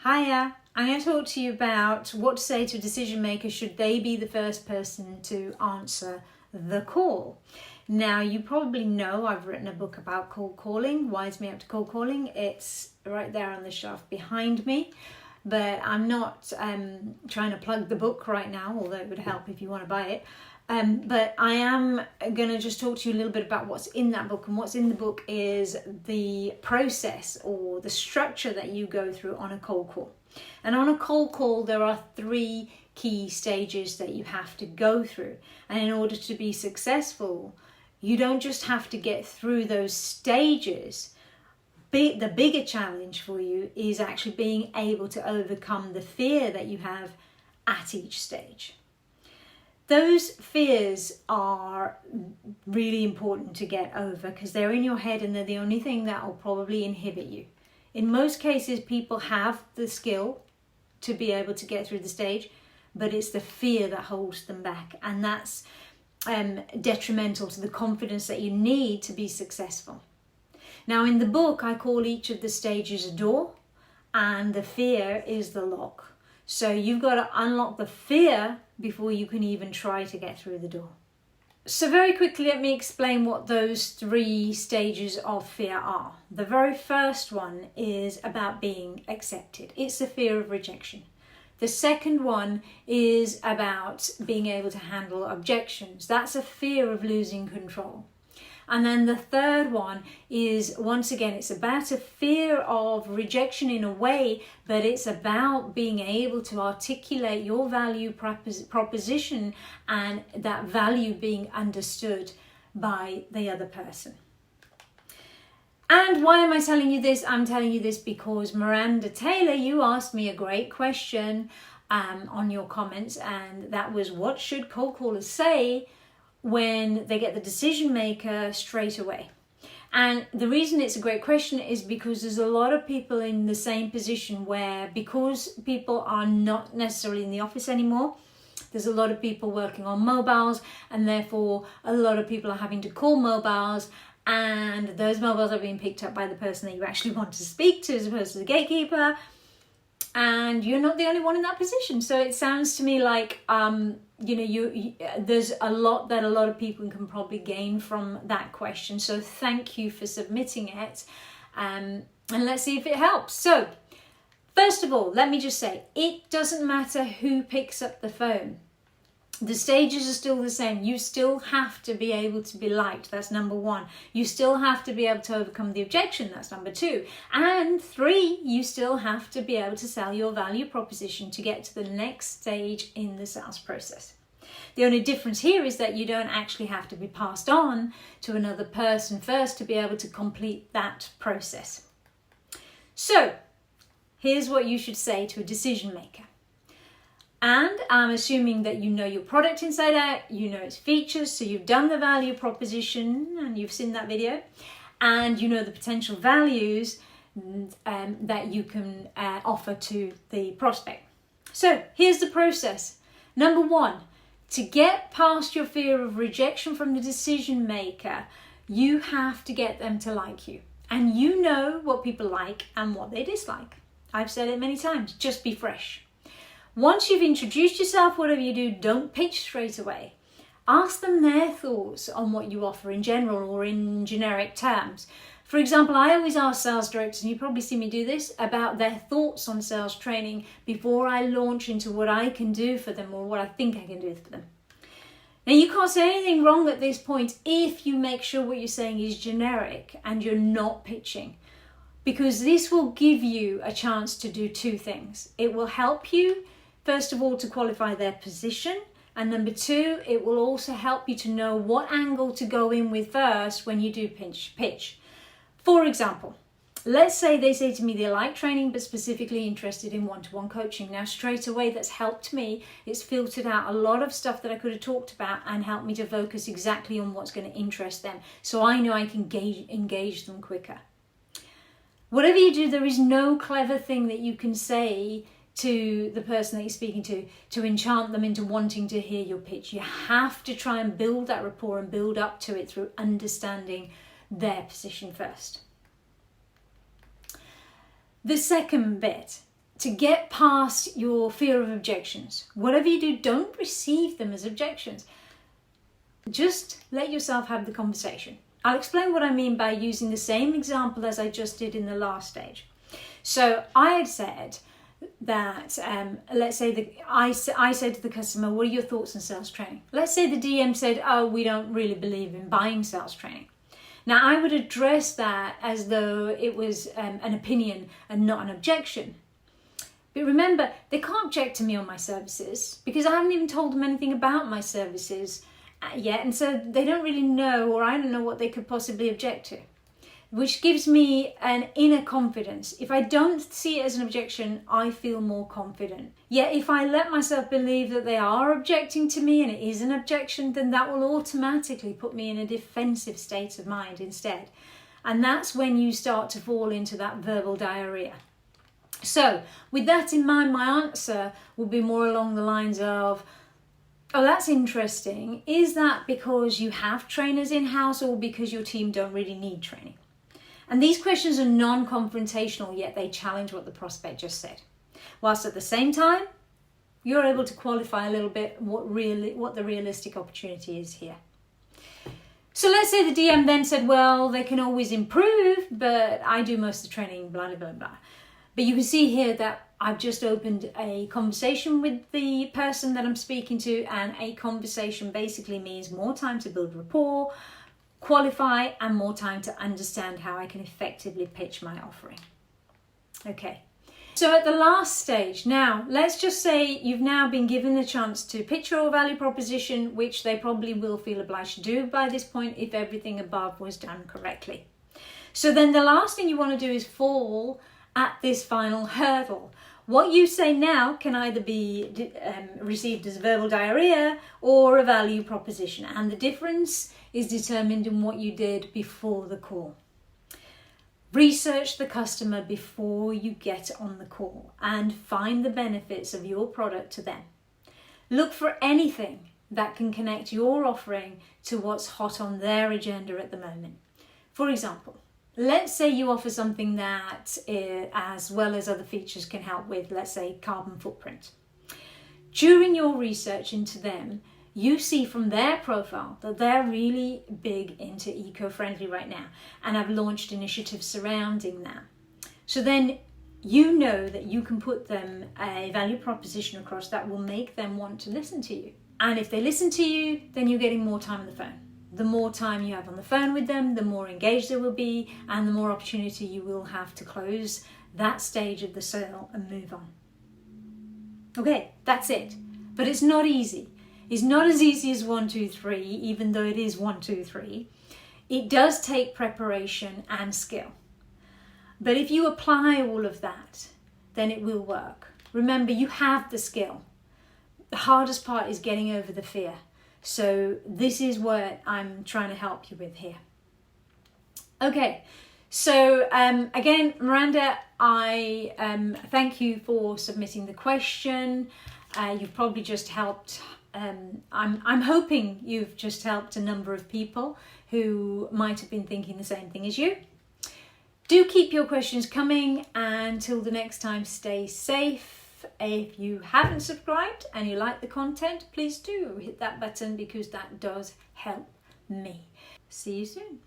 Hiya, I'm going to talk to you about what to say to a decision maker should they be the first person to answer the call. Now, you probably know I've written a book about cold calling, Wise Me Up to Cold Calling. It's right there on the shelf behind me, but I'm not trying to plug the book right now, although it would help if you want to buy it. But I am going to just talk to you a little bit about what's in that book. And what's in the book is the process or the structure that you go through on a cold call. And on a cold call, there are 3 key stages that you have to go through. And in order to be successful, you don't just have to get through those stages. The bigger challenge for you is actually being able to overcome the fear that you have at each stage. Those fears are really important to get over because they're in your head and they're the only thing that will probably inhibit you. In most cases, people have the skill to be able to get through the stage, but it's the fear that holds them back, and that's detrimental to the confidence that you need to be successful. Now, in the book, I call each of the stages a door, and the fear is the lock. So you've got to unlock the fear before you can even try to get through the door. So very quickly, let me explain what those 3 stages of fear are. The very first one is about being accepted. It's the fear of rejection. The second one is about being able to handle objections. That's a fear of losing control. And then the third one is, once again, it's about a fear of rejection in a way, but it's about being able to articulate your value proposition and that value being understood by the other person. And why am I telling you this? I'm telling you this because Miranda Taylor, you asked me a great question on your comments, and that was, what should cold callers say when they get the decision maker straight away? And the reason it's a great question is because there's a lot of people in the same position where, because people are not necessarily in the office anymore, there's a lot of people working on mobiles, and therefore a lot of people are having to call mobiles, and those mobiles are being picked up by the person that you actually want to speak to as opposed to the gatekeeper, and you're not the only one in that position. So it sounds to me like there's a lot that a lot of people can probably gain from that question. So thank you for submitting it, and let's see if it helps. So first of all, let me just say, it doesn't matter who picks up the phone. The stages are still the same. You still have to be able to be liked. That's number 1. You still have to be able to overcome the objection. That's number 2. And 3, you still have to be able to sell your value proposition to get to the next stage in the sales process. The only difference here is that you don't actually have to be passed on to another person first to be able to complete that process. So here's what you should say to a decision maker. And I'm assuming that you know your product inside out, you know its features, so you've done the value proposition and you've seen that video, and you know the potential values that you can offer to the prospect. So here's the process. Number 1, to get past your fear of rejection from the decision maker, you have to get them to like you. And you know what people like and what they dislike. I've said it many times, just be fresh. Once you've introduced yourself, whatever you do, don't pitch straight away. Ask them their thoughts on what you offer in general or in generic terms. For example, I always ask sales directors, and you probably see me do this, about their thoughts on sales training before I launch into what I can do for them or what I think I can do for them. Now, you can't say anything wrong at this point if you make sure what you're saying is generic and you're not pitching, because this will give you a chance to do 2 things. It will help you, first of all, to qualify their position, and number 2, it will also help you to know what angle to go in with first when you do pitch. For example, let's say they say to me they like training but specifically interested in one-to-one coaching. Now, straight away, that's helped me. It's filtered out a lot of stuff that I could have talked about and helped me to focus exactly on what's going to interest them, so I know I can engage them quicker. Whatever you do, there is no clever thing that you can say to the person that you're speaking to enchant them into wanting to hear your pitch. You have to try and build that rapport and build up to it through understanding their position first. The second bit to get past your fear of objections. Whatever you do, don't receive them as objections. Just let yourself have the conversation. I'll explain what I mean by using the same example as I just did in the last stage. So I had said that, let's say I said to the customer, what are your thoughts on sales training? Let's say the DM said, oh, we don't really believe in buying sales training. Now I would address that as though it was an opinion and not an objection. But remember, they can't object to me on my services because I haven't even told them anything about my services yet, and so they don't really know, or I don't know what they could possibly object to, which gives me an inner confidence. If I don't see it as an objection, I feel more confident. Yet if I let myself believe that they are objecting to me and it is an objection, then that will automatically put me in a defensive state of mind instead. And that's when you start to fall into that verbal diarrhea. So with that in mind, my answer will be more along the lines of, oh, that's interesting. Is that because you have trainers in-house or because your team don't really need training? And these questions are non-confrontational, yet they challenge what the prospect just said. Whilst at the same time, you're able to qualify a little bit what the realistic opportunity is here. So let's say the DM then said, well, they can always improve, but I do most of the training, blah, blah, blah, blah. But you can see here that I've just opened a conversation with the person that I'm speaking to, and a conversation basically means more time to build rapport, qualify, and more time to understand how I can effectively pitch my offering. Okay, so at the last stage, now let's just say you've now been given the chance to pitch your value proposition, which they probably will feel obliged to do by this point if everything above was done correctly. So then the last thing you want to do is fall at this final hurdle. What you say now can either be received as verbal diarrhea or a value proposition, and the difference is determined in what you did before the call. Research the customer before you get on the call and find the benefits of your product to them. Look for anything that can connect your offering to what's hot on their agenda at the moment. For example, let's say you offer something that, as well as other features, can help with, let's say, carbon footprint. During your research into them, you see from their profile that they're really big into eco-friendly right now and have launched initiatives surrounding that. So then you know that you can put them a value proposition across that will make them want to listen to you. And if they listen to you, then you're getting more time on the phone. The more time you have on the phone with them, the more engaged they will be, and the more opportunity you will have to close that stage of the sale and move on. Okay, that's it. But it's not easy. It's not as easy as 1, 2, 3, even though it is 1, 2, 3. It does take preparation and skill. But if you apply all of that, then it will work. Remember, you have the skill. The hardest part is getting over the fear. So this is what I'm trying to help you with here. Okay, so again, Miranda, I thank you for submitting the question. You've probably just helped, I'm hoping you've just helped a number of people who might have been thinking the same thing as you. Do keep your questions coming, and until the next time, stay safe. If you haven't subscribed and you like the content, please do hit that button because that does help me. See you soon.